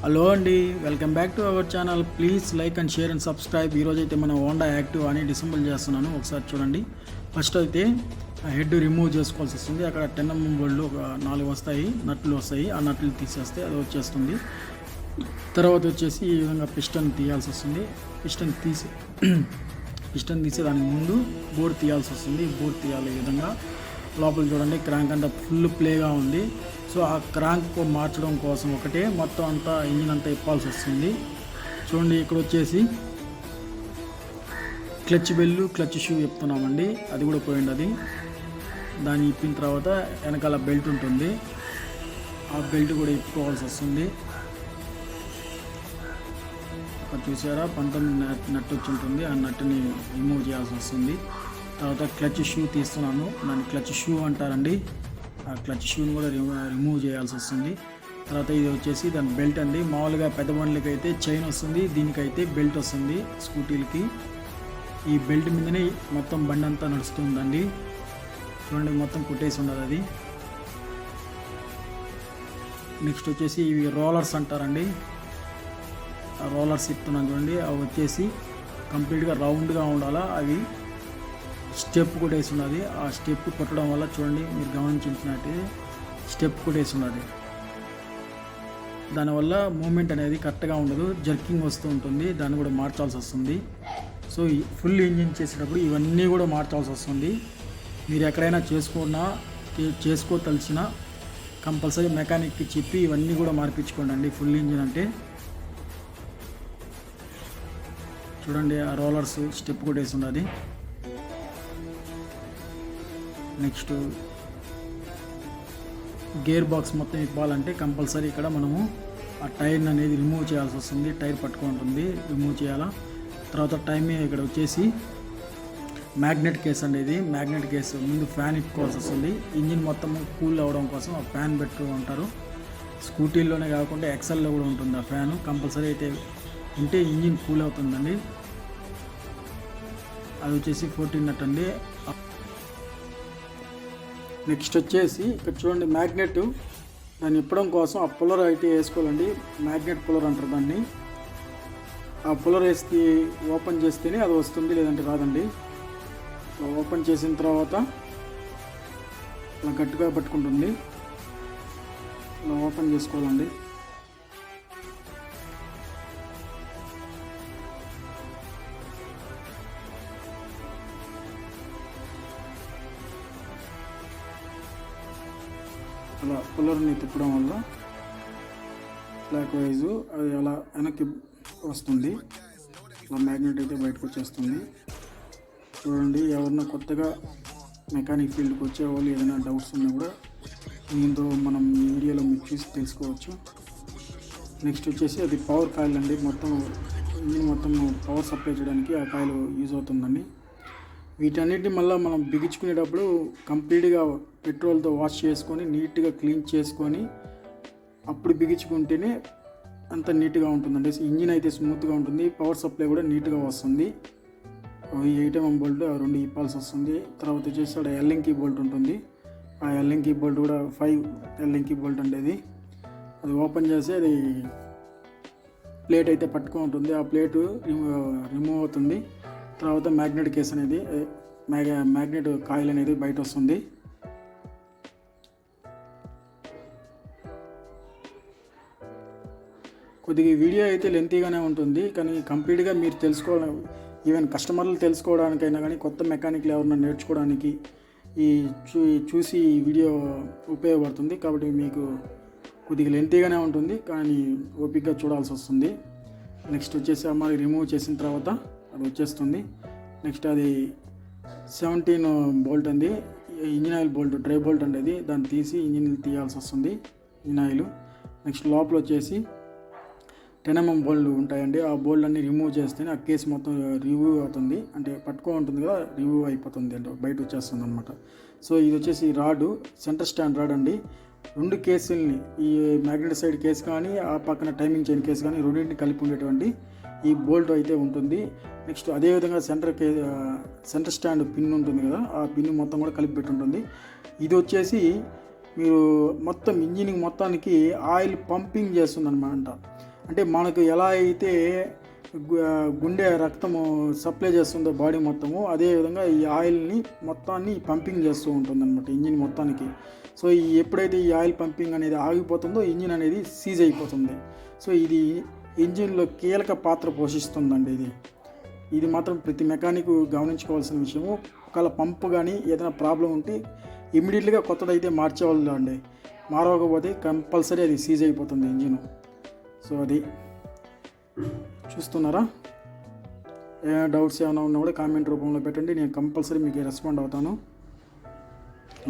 Hello అండి, welcome back to our channel. Please like and share and subscribe. ఈరోజు అయితే మనం హోండా యాక్టివ్ అని డిసెంబుల్ చేస్తున్నాను. ఒకసారి చూడండి. ఫస్ట్ అయితే హెడ్ రిమూవ్ చేసుకోవాల్సి వస్తుంది. అక్కడ 10mm బోల్డ్లు ఒక 4 వస్తాయి, నట్లు వస్తాయి. ఆ నట్లు తీసేస్తే అది వచ్చేస్తుంది. తర్వాత వచ్చేసి ఈ విధంగా పిస్టన్ తీయాల్సి వస్తుంది. పిస్టన్ తీసే దానికి ముందు బోర్డు తీయాల్సి వస్తుంది. బోర్డు తీయాలి. ఈ విధంగా లోపల చూడండి, క్రాంక్ అంతా ఫుల్ ప్లేగా ఉంది. సో ఆ క్రాంక్ మార్చడం కోసం ఒకటే మొత్తం అంతా ఇంజిన్ అంతా ఇప్పాల్సి వస్తుంది. చూడండి, ఇక్కడ వచ్చేసి క్లచ్ బెల్లు, క్లచ్ షూ చెప్తున్నామండి. అది కూడా పోయింది. అది దాన్ని ఇప్పిన తర్వాత వెనకాల బెల్ట్ ఉంటుంది. ఆ బెల్ట్ కూడా ఇప్పుకోవాల్సి వస్తుంది. అక్కడ చూసారా, 19 నట్టు వచ్చి ఉంటుంది. ఆ నట్టుని రిమూవ్ చేయాల్సి వస్తుంది. తర్వాత క్లచ్ షూ తీస్తున్నాను. దాన్ని క్లచ్ షూ అంటారండి. ఆ క్లచ్ షూని కూడా రిమూవ్ చేయాల్సి వస్తుంది. తర్వాత ఇది వచ్చేసి దాని బెల్ట్ అండి. మామూలుగా పెద్ద బండ్లకి అయితే చైన్ వస్తుంది, దీనికైతే బెల్ట్ వస్తుంది. స్కూటీలకి ఈ బెల్ట్ మీదనే మొత్తం బండి అంతా నడుస్తుందండి. చూడండి, మొత్తం కుట్టేసి ఉండదు అది. నెక్స్ట్ వచ్చేసి ఇవి రోలర్స్ అంటారండి. ఆ రోలర్స్ ఇస్తున్నాను చూడండి. అవి వచ్చేసి కంప్లీట్గా రౌండ్గా ఉండాలా. అవి స్టెప్ కూడా వేసి ఉన్నది. ఆ స్టెప్ కొట్టడం వల్ల చూడండి, మీరు గమనించినట్టు స్టెప్ కూడా వేసి ఉన్నది. దానివల్ల మూమెంట్ అనేది కరెక్ట్గా ఉండదు, జర్కింగ్ వస్తూ ఉంటుంది. దాన్ని కూడా మార్చాల్సి వస్తుంది. సో ఫుల్ ఇంజిన్ చేసేటప్పుడు ఇవన్నీ కూడా మార్చాల్సి వస్తుంది. మీరు ఎక్కడైనా చేసుకోదలిచిన కంపల్సరీ మెకానిక్కి చెప్పి ఇవన్నీ కూడా మార్పించుకోండి అండి. ఫుల్ ఇంజిన్ అంటే చూడండి, ఆ రోలర్స్ స్టెప్ కూడా వేసి ఉన్నది. నెక్స్ట్ గేర్ బాక్స్ మొత్తం ఇవ్వాలంటే కంపల్సరీ ఇక్కడ మనము ఆ టైర్ అనేది రిమూవ్ చేయాల్సి వస్తుంది. టైర్ పట్టుకుంటుంది, రిమూవ్ చేయాలా. తర్వాత టైమింగ్ ఇక్కడ వచ్చేసి మ్యాగ్నెట్ కేస్ అండి. ఇది మ్యాగ్నెట్ కేస్ ముందు ఫ్యాన్ ఇప్పుకోవాల్సి వస్తుంది. ఇంజిన్ మొత్తం కూల్ అవ్వడం కోసం ఆ ఫ్యాన్ పెట్టు ఉంటారు. స్కూటీల్లోనే కాకుండా ఎక్సెల్లో కూడా ఉంటుంది ఆ ఫ్యాను. కంపల్సరీ అయితే ఉంటే ఇంజిన్ కూల్ అవుతుందండి. అది వచ్చేసి 14 నట్ అండి. నెక్స్ట్ వచ్చేసి ఇక్కడ చూడండి, మ్యాగ్నెట్ దాన్ని ఇప్పడం కోసం ఆ పుల్లర్ అయితే వేసుకోవాలండి. మ్యాగ్నెట్ పుల్లర్ అంటారు దాన్ని. ఆ పుల్లర్ వేసి ఓపెన్ చేస్తేనే అది వస్తుంది, లేదంటే రాదండి. ఓపెన్ చేసిన తర్వాత అలా గట్టిగా పట్టుకుంటుంది. అలా ఓపెన్ చేసుకోవాలండి. అలా పుల్లర్ని తిప్పడం వల్ల క్లాక్ వైజ్ అది అలా వెనక్కి వస్తుంది. అలా మ్యాగ్నెట్ అయితే బయటకు వచ్చేస్తుంది. చూడండి, ఎవరన్నా కొత్తగా మెకానిక్ ఫీల్డ్కి వచ్చేవాళ్ళు ఏదైనా డౌట్స్ ఉన్నా కూడా దీంతో మనం ఈ వీడియోలో మీరు చూసి తెలుసుకోవచ్చు. నెక్స్ట్ వచ్చేసి అది పవర్ కాయిల్ అండి. మొత్తం ఇంజిన్ మొత్తం పవర్ సప్లై చేయడానికి ఆ కాయిల్ యూజ్ అవుతుందండి. వీటన్నిటిని మళ్ళీ మనం బిగించుకునేటప్పుడు కంప్లీట్గా పెట్రోల్తో వాష్ చేసుకొని నీట్గా క్లీన్ చేసుకొని అప్పుడు బిగించుకుంటేనే అంత నీట్గా ఉంటుందండి. ఇంజిన్ అయితే స్మూత్గా ఉంటుంది, పవర్ సప్లై కూడా నీట్గా వస్తుంది. 8mm బోల్ట్ 2 ఇప్పాల్సి వస్తుంది. తర్వాత వచ్చేసి అక్కడ ఎల్ఎంకి బోల్ట్ ఉంటుంది. ఆ ఎల్ఎంకి బోల్ట్ కూడా 5 ఎల్ఎంకి బోల్ట్ అంటే అది ఓపెన్ చేసి అది ప్లేట్ అయితే పట్టుకో ఉంటుంది. ఆ ప్లేటు రిమూవ్ అవుతుంది. తర్వాత మ్యాగ్నెట్ కేస్ అనేది మ్యాగ్నెట్ కాయిల్ అనేది బయట వస్తుంది. కొద్దిగా వీడియో అయితే లెంతీగానే ఉంటుంది, కానీ కంప్లీట్గా మీరు తెలుసుకోవాలి. ఈవెన్ కస్టమర్లు తెలుసుకోవడానికైనా కానీ కొత్త మెకానిక్లు ఎవరైనా నేర్చుకోవడానికి చూసి ఈ వీడియో ఉపయోగపడుతుంది. కాబట్టి మీకు కొద్దిగా లెంతీగానే ఉంటుంది, కానీ ఓపికగా చూడాల్సి వస్తుంది. నెక్స్ట్ వచ్చేసి అమ్మాయి రిమూవ్ చేసిన తర్వాత అది వచ్చేస్తుంది. నెక్స్ట్ అది 17 బోల్ట్ అండి. Engine oil bolt, dry bolt అనేది దాన్ని తీసి ఇంజిన్ తీయాల్సి వస్తుంది, ఇంజిన్ ఆయిల్. నెక్స్ట్ లోపల వచ్చేసి 10mm బోల్డ్ ఉంటాయండి. ఆ బోల్డ్ అన్ని రిమూవ్ చేస్తేనే ఆ కేసు మొత్తం రిమూవ్ అవుతుంది. అంటే పట్టుకో ఉంటుంది కదా, రిమూవ్ అయిపోతుంది అంటే బయట వచ్చేస్తుంది అనమాట. సో ఇది వచ్చేసి రాడ్, సెంటర్ స్టాండ్ రాడ్ అండి. 2 కేసుల్ని, ఈ మ్యాగ్నెట్ సైడ్ కేసు కానీ ఆ పక్కన టైమింగ్ చైన్ కేసు కానీ రెండింటిని కలిపి ఉండేటువంటి ఈ బోల్ట్ అయితే ఉంటుంది. నెక్స్ట్ అదేవిధంగా సెంటర్ స్టాండ్ పిన్ ఉంటుంది కదా, ఆ పిన్ మొత్తం కూడా కలిపి పెట్టి ఉంటుంది. ఇది వచ్చేసి మీరు మొత్తం ఇంజిన్ మొత్తానికి ఆయిల్ పంపింగ్ చేస్తుంది అనమాట. అంటే మనకు ఎలా అయితే గుండె రక్తము సప్లై చేస్తుందో బాడీ మొత్తము, అదేవిధంగా ఈ ఆయిల్ని మొత్తాన్ని పంపింగ్ చేస్తూ ఉంటుంది అనమాట ఇంజిన్ మొత్తానికి. సో ఎప్పుడైతే ఈ ఆయిల్ పంపింగ్ అనేది ఆగిపోతుందో ఇంజిన్ అనేది సీజ్ అయిపోతుంది. సో ఇది ఇంజిన్లో కీలక పాత్ర పోషిస్తుందండి. ఇది మాత్రం ప్రతి మెకానిక్ గమనించుకోవాల్సిన విషయము. ఒకవేళ పంపు కానీ ఏదైనా ప్రాబ్లం ఉంటే ఇమ్మీడియట్గా కొత్తదైతే మార్చేవాళ్ళు అండి. మారవకపోతే కంపల్సరీ అది సీజ్ అయిపోతుంది ఇంజిన్. సో అది చూస్తున్నారా? ఏమైనా డౌట్స్ ఏమైనా ఉన్నా కూడా కామెంట్ రూపంలో పెట్టండి, నేను కంపల్సరీ మీకు రెస్పాండ్ అవుతాను.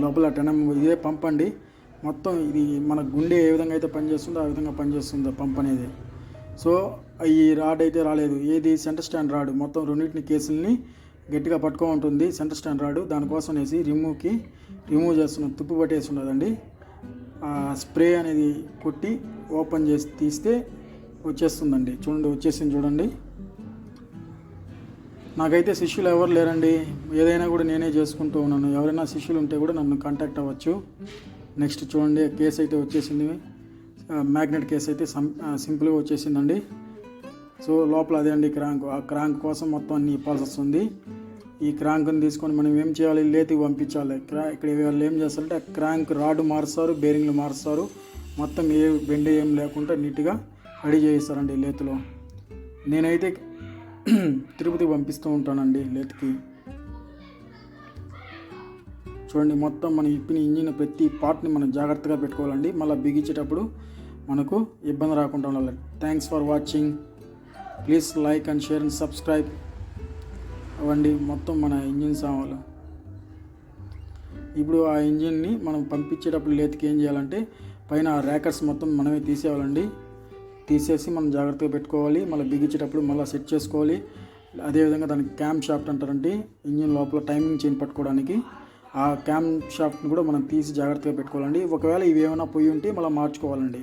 లోపల 10mm ఇదే పంప్ అండి. మొత్తం ఇది మన గుండె ఏ విధంగా అయితే పనిచేస్తుందో ఆ విధంగా పనిచేస్తుంది పంప్ అనేది. సో ఈ రాడ్ అయితే రాలేదు, ఏది సెంటర్ స్టాండ్ రాడ్ మొత్తం రెండింటిని కేసుల్ని గట్టిగా పట్టుకో ఉంటుంది సెంటర్ స్టాండ్ రాడ్. దానికోసం అనేసి రిమూవ్ చేస్తున్న తుప్పు పట్టేసి ఉన్నదండి. స్ప్రే అనేది కొట్టి ఓపెన్ చేసి తీస్తే వచ్చేస్తుందండి. చూడండి, వచ్చేసింది చూడండి. నాకైతే శిష్యులు ఎవరు లేరండి, ఏదైనా కూడా నేనే చేసుకుంటూ ఉన్నాను. ఎవరైనా శిష్యులు ఉంటే కూడా నన్ను కాంటాక్ట్ అవ్వచ్చు. నెక్స్ట్ చూడండి, కేసు అయితే వచ్చేసింది. మ్యాగ్నెట్ కేసు అయితే సింపుల్గా వచ్చేసిందండి. సో లోపల అదే అండి క్రాంక్. ఆ క్రాంక్ కోసం మొత్తం అన్ని ఇప్పాల్సి వస్తుంది. ఈ క్రాంక్ని తీసుకొని మనం ఏం చేయాలి, లేతికి పంపించాలి. ఇక్కడ వాళ్ళు ఏం చేస్తారంటే ఆ క్రాంక్ రాడ్ మారుస్తారు, బేరింగ్లు మారుస్తారు, మొత్తం ఏ బెండ్ ఏం లేకుండా నీట్గా రెడీ చేయిస్తారండి లేతులో. నేనైతే తిరుపతికి పంపిస్తూ ఉంటానండి లేత్కి. చూడండి, మొత్తం మనం ఇప్పిన ఇంజిన్ ప్రతి పార్ట్ని మనం జాగ్రత్తగా పెట్టుకోవాలండి. మళ్ళీ బిగించేటప్పుడు మనకు ఇబ్బంది రాకుండా ఉండాలి. Thanks for watching. Please like and share and subscribe అవ్వండి. మొత్తం మన ఇంజిన్ సామాన్లు. ఇప్పుడు ఆ ఇంజిన్ని మనం పంపించేటప్పుడు లేత్కి ఏం చేయాలంటే పైన ర్యాకర్స్ మొత్తం మనమే తీసేయాలండి. తీసేసి మనం జాగ్రత్తగా పెట్టుకోవాలి. మళ్ళీ బిగించేటప్పుడు మళ్ళీ సెట్ చేసుకోవాలి. అదేవిధంగా దానికి క్యామ్ షాఫ్ట్ అంటారండి, ఇంజిన్ లోపల టైమింగ్ చైన్ పట్టుకోవడానికి. ఆ క్యామ్ షాఫ్ట్ని కూడా మనం తీసి జాగ్రత్తగా పెట్టుకోవాలండి. ఒకవేళ ఇవి ఏమైనా పోయి ఉంటే మళ్ళీ మార్చుకోవాలండి.